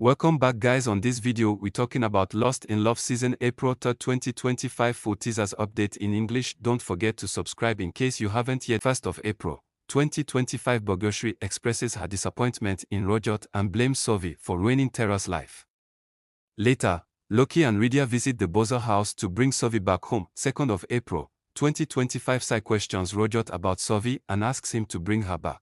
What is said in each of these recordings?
Welcome back guys. On this video we're talking about Lost in Love season April 3rd 2025 full teasers update in English. Don't forget to subscribe in case you haven't yet. 1st of April 2025 Bogoshri expresses her disappointment in Rojot and blames Sovi for ruining Tara's life. Later, Loki and Rydia visit the Bozo house to bring Sovi back home. 2nd of April 2025 Sai questions Rojot about Sovi and asks him to bring her back.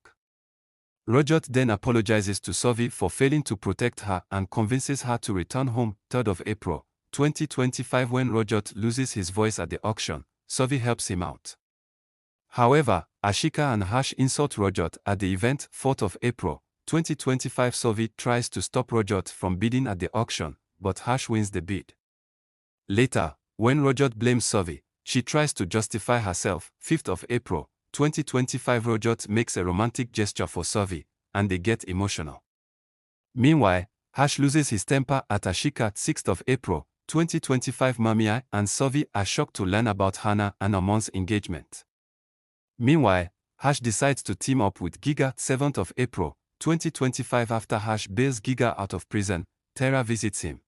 Rojot then apologizes to Sovi for failing to protect her and convinces her to return home. 3rd of April 2025 When Rojot loses his voice at the auction, Sovi helps him out. However, Ashika and Harsh insult Rojot at the event. 4th of April 2025 Sovi tries to stop Rojot from bidding at the auction, but Harsh wins the bid. Later, when Rojot blames Sovi, she tries to justify herself. 5th of April 2025 Rojot makes a romantic gesture for Sovi, and they get emotional. Meanwhile, Harsh loses his temper at Ashika. 6th of April 2025 Mamiya and Sovi are shocked to learn about Hannah and Amon's engagement. Meanwhile, Harsh decides to team up with Giga. 7th of April 2025 After Harsh bails Giga out of prison, Tara visits him.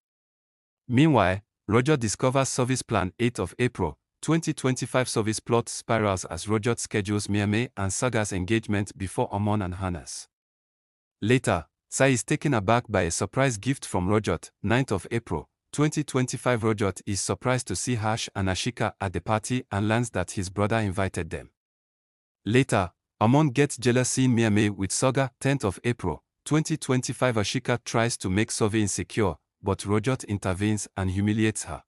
Meanwhile, Rojot discovers Sovi's plan. 8th of April 2025 Sovi's plot spirals as Rojot schedules Miame and Saga's engagement before Amon and Hannah's. Later, Sai is taken aback by a surprise gift from Rojot. 9th of April 2025 Rojot is surprised to see Harsh and Ashika at the party and learns that his brother invited them. Later, Amon gets jealous seeing Miame with Saga. 10th of April 2025 Ashika tries to make Sovi insecure, but Rojot intervenes and humiliates her.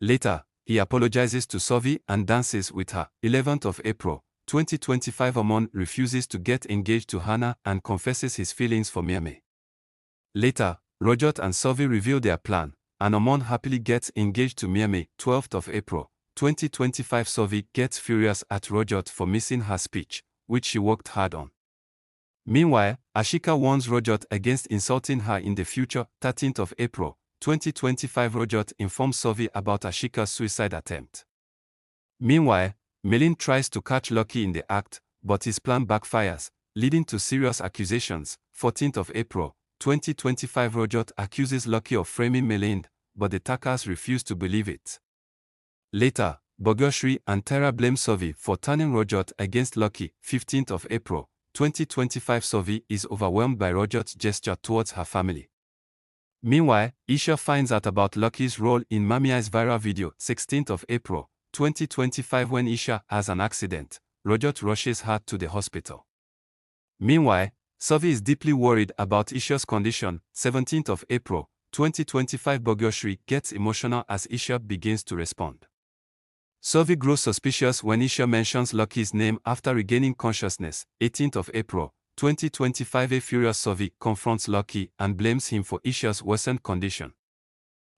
Later, he apologizes to Sovi and dances with her. 11th of April 2025 Amon refuses to get engaged to Hannah and confesses his feelings for Miame. Later, Rojot and Sovi reveal their plan, and Amon happily gets engaged to Miame. 12th of April 2025 Sovi gets furious at Rojot for missing her speech, which she worked hard on. Meanwhile, Ashika warns Rojot against insulting her in the future. 13th of April 2025 Rojot informs Sovi about Ashika's suicide attempt. Meanwhile, Melin tries to catch Loki in the act, but his plan backfires, leading to serious accusations. 14th of April 2025 Rojot accuses Loki of framing Melin, but the Takas refuse to believe it. Later, Bogoshri and Tara blame Sovi for turning Rojot against Loki. 15th of April 2025 Sovi is overwhelmed by Rojot's gesture towards her family. Meanwhile, Isha finds out about Loki's role in Mamiya's viral video. 16th of April 2025 When Isha has an accident, Rojot rushes her to the hospital. Meanwhile, Sovi is deeply worried about Isha's condition. 17th of April 2025 Bogoshri gets emotional as Isha begins to respond. Sovi grows suspicious when Isha mentions Loki's name after regaining consciousness. 18th of April 2025 A furious Sovi confronts Loki and blames him for Isha's worsened condition.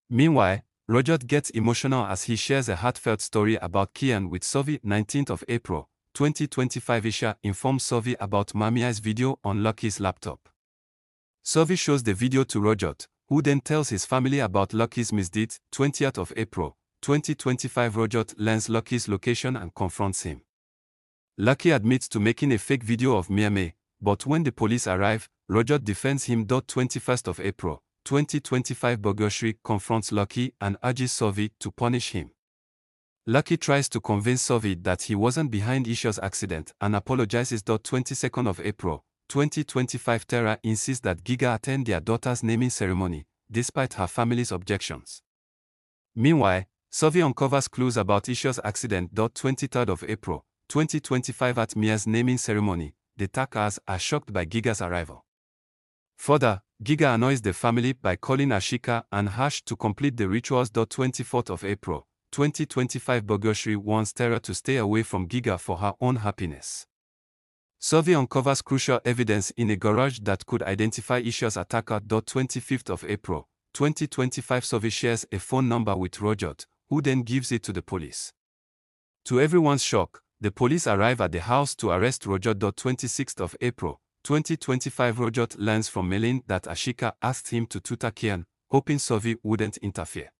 Meanwhile, Rojot gets emotional as he shares a heartfelt story about Kian with Sovi. 19th of April 2025 Isha informs Sovi about Mamiya's video on Loki's laptop. Sovi shows the video to Rojot, who then tells his family about Loki's misdeeds. 20th of April 2025 Rojot learns Loki's location and confronts him. Loki admits to making a fake video of Miame, but when the police arrive, Rojot defends him. 21st of April 2025 Bogoshri confronts Loki and urges Sovi to punish him. Loki tries to convince Sovi that he wasn't behind Isha's accident and apologizes. 22nd of April 2025 Tara insists that Giga attend their daughter's naming ceremony, despite her family's objections. Meanwhile, Sovi uncovers clues about Isha's accident. 23rd of April 2025 At Mia's naming ceremony, the Takas are shocked by Giga's arrival. Further, Giga annoys the family by calling Ashika and Harsh to complete the rituals. 24th of April 2025 Bogoshri wants Tara to stay away from Giga for her own happiness. Sovi uncovers crucial evidence in a garage that could identify Isha's attacker. 25th of April 2025 Sovi shares a phone number with Rojot, who then gives it to the police. To everyone's shock, the police arrive at the house to arrest Rojot. 26th of April 2025 Rojot learns from Melin that Ashika asked him to tutor Kian, hoping Sovi wouldn't interfere.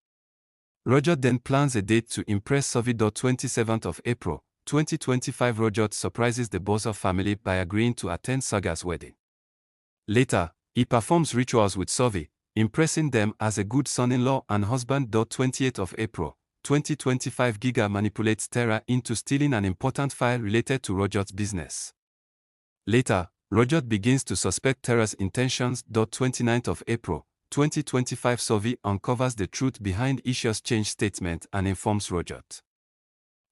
Rojot then plans a date to impress Sovi. 27th of April 2025 Rojot surprises the Bozo family by agreeing to attend Saga's wedding. Later, he performs rituals with Sovi, impressing them as a good son-in-law and husband. 28th of April, 2025 Giga manipulates Tara into stealing an important file related to Roger's business. Later, Roger begins to suspect Tara's intentions. 29th of April, 2025 Sophie uncovers the truth behind Isha's change statement and informs Roger.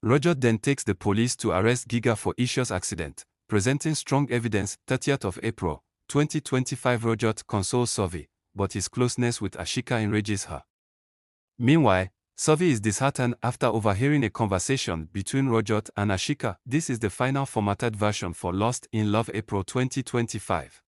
Roger then takes the police to arrest Giga for Isha's accident, presenting strong evidence. 30th of April, 2025 Roger consoles Sophie, but his closeness with Ashika enrages her. Meanwhile, Sophie is disheartened after overhearing a conversation between Roger and Ashika. This is the final formatted version for Lost in Love April 2025.